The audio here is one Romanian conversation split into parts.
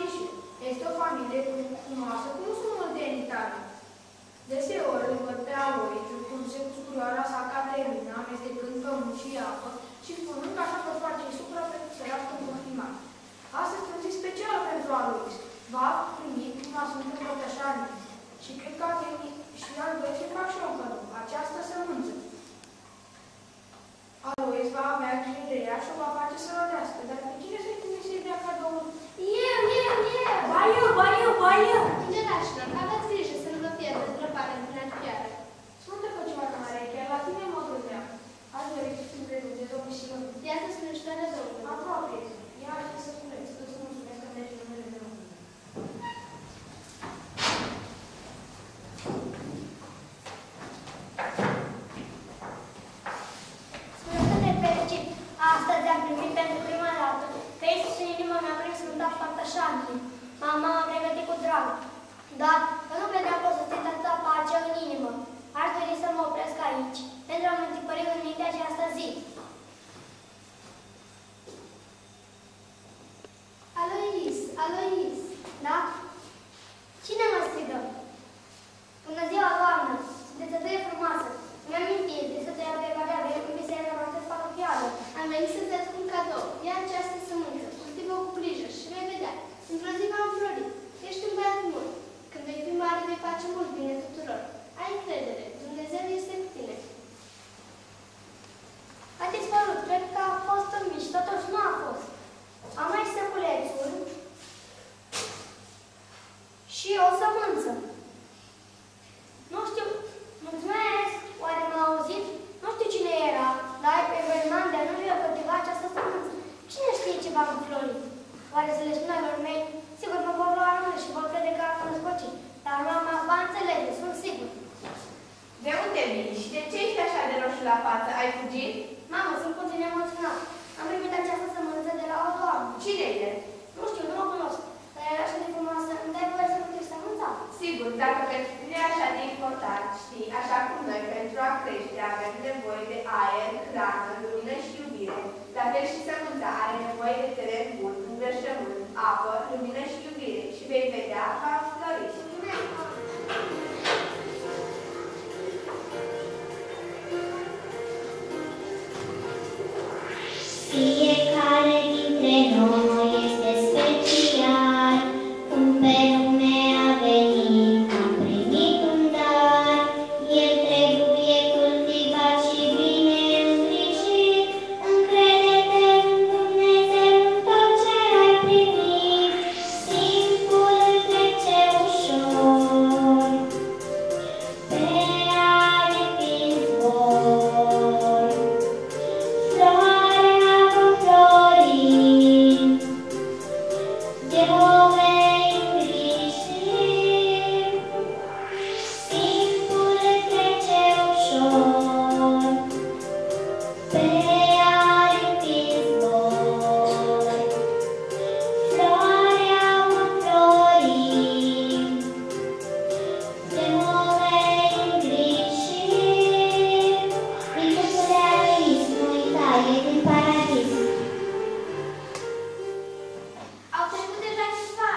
Patricia. Este o familie frumoasă, cum sunt multe în Italia. Deseori îl văd pe Alois, jucându-se cu surioara sa Caterina, amestecând pământ și apă și spunând că așa pot face supra pentru săracă în confirmat. Astăzi este o zi specială pentru Alois. Va primi prima Sfântă Împărtășanie și cred că a venit și al doi să fac și eu cadou, această sămânță. Alois va avea grijă de ea și o va face să rodească, dar pe cine să-i pune să-i dea cadoul? Eu! Ba eu! Ingerașilor, aveți grijă să nu vă fie dezbrăpare din archiare. Sfântă Făcioară Maria, chiar la tine mă gândeam. Aș dori să fiu crezut de domnișilor. Iată slujitoarea Domnului. Aproape. Ia ce să spuneți, îți mulțumesc că mergi în numele meu. Spune-te fericit, astăzi am primit pentru prima dată că Iisus în inima mea prin Sfânta Împărtășanie. Mama m-a pregătit cu drag, dar eu nu credeam că o să țin atâta pace în inimă. Aș dori să mă opresc aici, pentru a mă întipări în minte această zi. Alois! Da? Cine mă strigă? Bună ziua, doamnă! Sunteți atât de frumoasă! Îmi amintiți de stătea pe care avem în biserica noastră parohială. Am venit să-ți aduc un cadou. Ia această sămânță, cultivă cu grijă și vei vedea. Într-o zi v-am florit. Ești un băiat mult. Când vei fi mare, vei face mult bine tuturor. Ai încredere. Dumnezeu este cu tine. Ați părut, cred că a fost în mici, totuși nu a fost. Am mai săculețul și o sămânță. Nu știu, mulțumesc, oare m-a auzit? Nu știu cine era, dar pe Verman de nu le-a cultivat această sămânță. Cine știe ce v-am înflorit? Oare să le spun alor mei? Sigur mă vor lua numele și vor crede că am răscocit. Dar mama va înțelege, sunt sigur. De unde vii și de ce ești așa de roșu la față? Ai fugit? Mamă, sunt puțin emoționat. Am primit această sămânță de la o doamnă. Cine e? Nu știu, nu o cunosc. Dar era așa de frumoasă. Îmi dai voie să cultivi sămânța? Sigur, dacă pentru tine e așa de important, știi, așa cum noi pentru a crește avem nevoie de aer, hrană, lumină și iubire, la fel și sămânța are nevoie de teren bun, îngrășământ, apă, lumină și iubire și vei vedea va înflori. Fiecare dintre noi este special, cum pe lume a venit, am primit un dar. El trebuie cultivat și bine îngrijit. Încrede-te în Dumnezeu în tot ce ai primit. Timpul trece ușor, pe aripi în zbor. Floarea va flori, de o vei îngriji. Timpul trece ușor, pe aripi în zbor. Floarea va flori, de o vei îngriji. Micuțul Alois, nu uita, e din paradis. Au trecut deja câțiva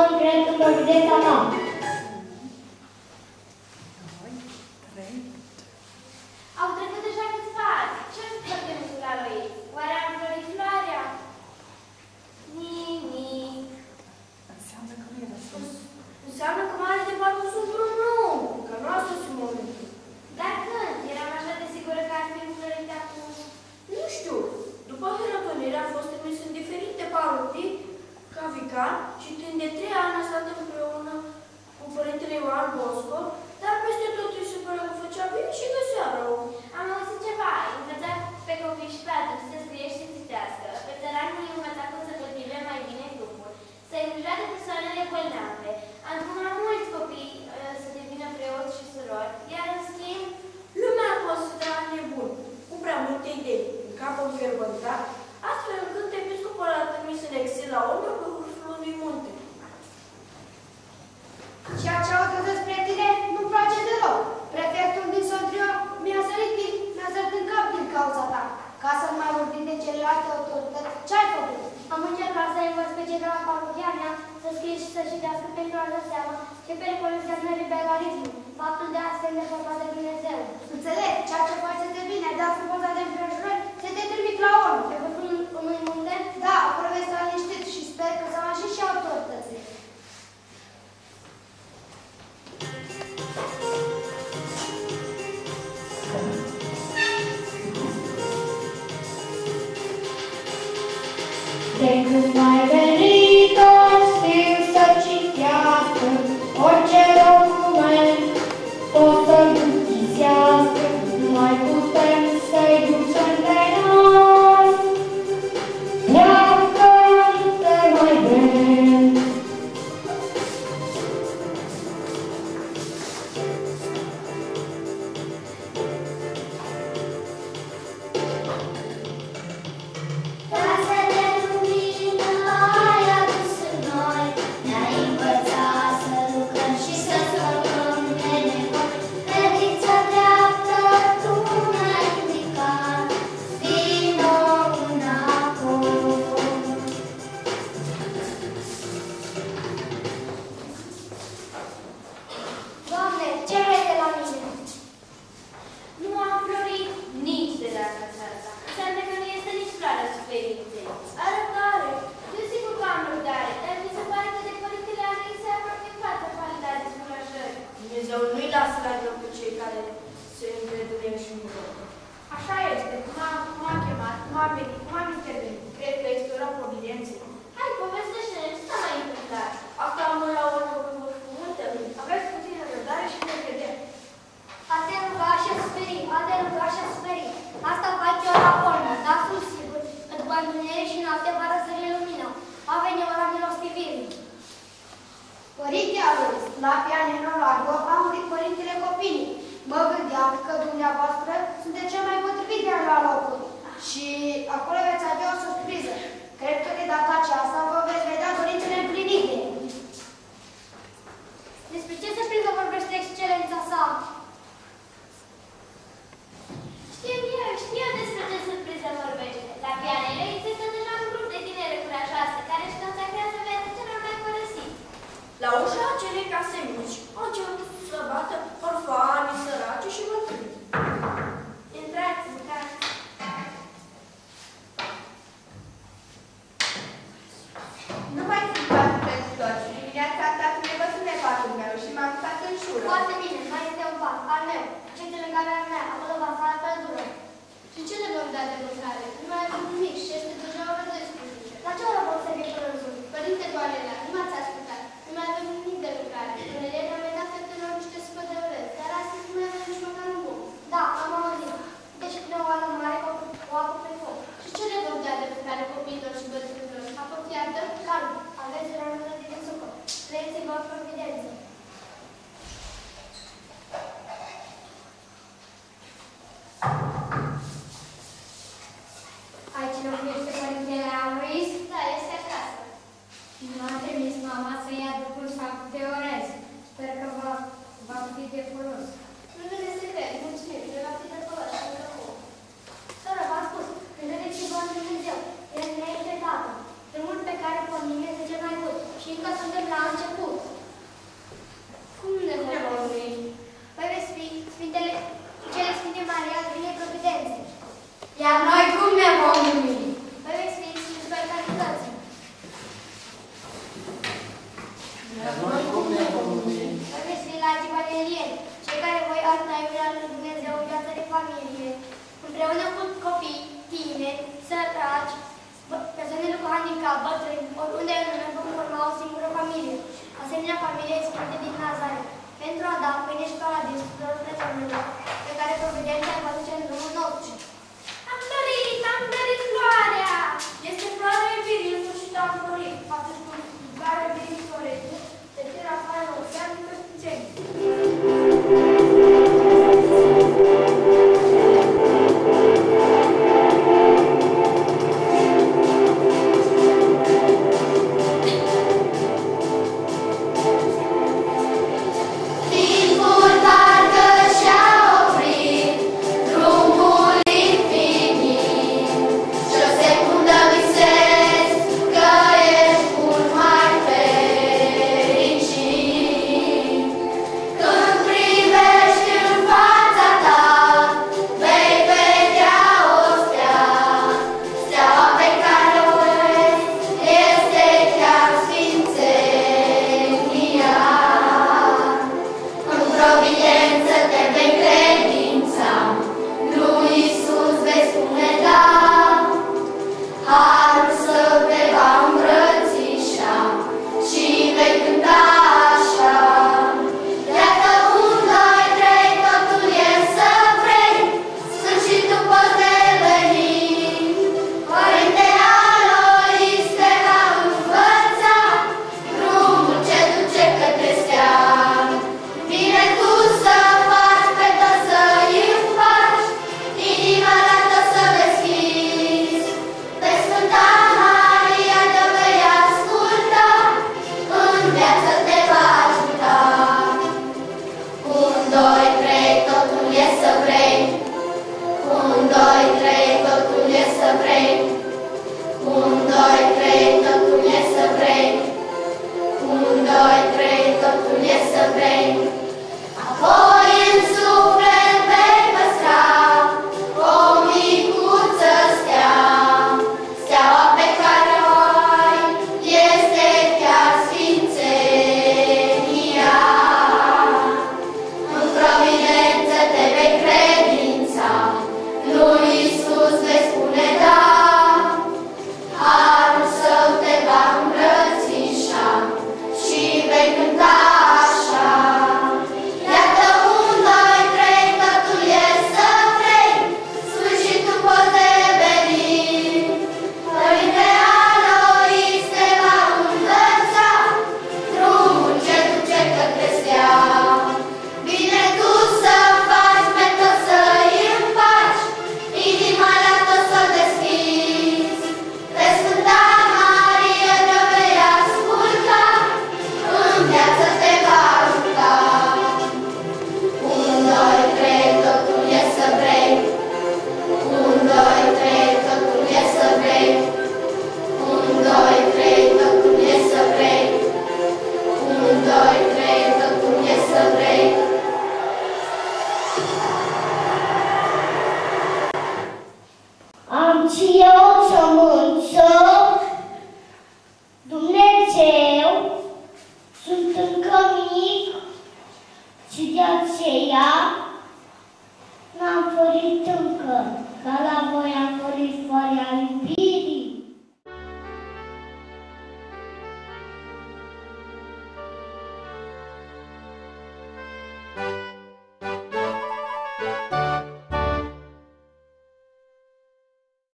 încred în providența ta. Au trecut deja câțiva ani. Ce-ar fi foarte măsura lui? Oare am florit floarea? Nimic. Înseamnă că mai are de parcurs un drum lung, că nu a sosit momentul. Dar când? Eram așa de sigură că ar fi înflorit acum. Nu știu. După herăpânire a fost trimis în diferite parohii ca vicar și timp de 3 ani a stat împreună cu părintele Ioan Bosco, dar peste tot îi se părea că făcea bine și găsea rău. Am auzit ceva. Învăța pe copii și pe adulți să scrie și să citească. Pe țărani îi învăța cum să cultive mai bine grupul, să îngrija de persoanele bolnave. Am îndrumat mulți copii să devină preoți și surori, iar în schimb, Lumea a fost nebun, cu prea multe idei, în capul înfierbântat, astfel încât episcopul a trimis în exil la urmă pe vârful unui munte. Ceea ce aud despre tine nu-mi place deloc. Prefectul din Sondrio mi-a sărit în cap din cauza ta. Ca să nu mai vorbim de celelalte autorități, ce-ai făcut? am încercat să învăț pe cei de la parohia mea să scrie și să citească pentru a da seama ce pericol înseamnă liberalismul, faptul de a se îndepărta de Dumnezeu. Înțeleg, ceea ce faci de bine, dar frumoasa de împrejurări, se te trimit la ONU. Pe vârful unui munte? Da, acolo vei sta liniștit și sper că să ajungi și autoritățile. De când ai venit-o, știu să citească, orice document poți să-l ghisească, nu mai putem să-i ducem de nas. Pleacă, nu te mai vrem. Casă de lumină ai adus în noi, ne-ai învățat să lucrăm și să scăpăm de nevoi. Credința dreaptă tu ne-ai indicat, vino înapoi. Doamne, ce vrei de la mine? Nu am florit nici de data aceasta. Înseamnă că nu este nici floarea suferinței. Arătare! Desigur că am răbdare, dar mi se pare că de părintele Anei se aproape în față calitatea descurajării. Dumnezeu nu-i lasă la drum pe cei care se încred în el și nu vor. Așa este, cum am chemat, cum am venit, cum am intervenit. Cred că este o providență. Hai, povestește-ne, ce s-a mai întâmplat? Asta am la urmă pe vârful muntelui. Aveți puțină răbdare și ne vedem. A te ruga și a suferi, a te ruga și a suferi. Asta face o la pornă, dar sunt sigur că după întuneric și noapte va răsări lumina. A venit ora milostivirii. Părinte Alois, la pianino largo a murit părintele copilului. Mă gândeam că dumneavoastră sunteți cel mai potrivit de la locul. Și acolo veți avea o surpriză. Cred că de data aceasta vă veți vedea dorințele împlinite. Despre ce surpriză vorbește excelența sa? Știu despre ce surpriză vorbește. La pianele există deja un grup de tineri curajoase care își consacrează viața celor mai părăsiți. La ușa acelei case mici au început să bată orfani, săraci și bătrâni. Intrați, intrați. Nu mai sunt patru pentru toți. Dimineața am dat nevăzut de patul meu și m-am mutat în șură. Foarte bine, mai este un pat, al meu. Așește-l în camera mea, acolo va sta la căldură. Și ce le vom da de mâncare? Nu mai avem nimic și este deja ora 12. La ce oră vom să fie prânzul? Părinte Doalena, nu m-ați ascultat. Nu mai avem nimic de lucrare. Până ieri am dat feptelor niște supă de orez, dar astăzi nu mai avem nici măcar un bun. Da, am auzit. Deci pune o oală mare cu apă pe foc. Și ce le vom da de mâncare copiilor și bătrânilor? Apă fiartă? Calm. Aveți rămână din supă. Trăiți-vă providență. Aici locuiește părintele Alois? Da, este acasă. Nu a trimis mama să ia după sac de orez. Sper că va fi de folos. Nu vede să cred, mulțumim, le va fi de folos și încă cum. Sora, v-am spus, când vedeți ceva în Dumnezeu, el ne este Tatăl. Drumul pe care pornim este cel mai bun și încă suntem la început. iubirea lui Dumnezeu în viața de familie, împreună cu copii, tineri, săraci, persoanele cu handicap, bătrâni, oriunde în lume vom forma o singură familie, asemenea familiei Sfinte din Nazaret, pentru a da pâine și paradis tuturor persoanelor pe care providența îi va duce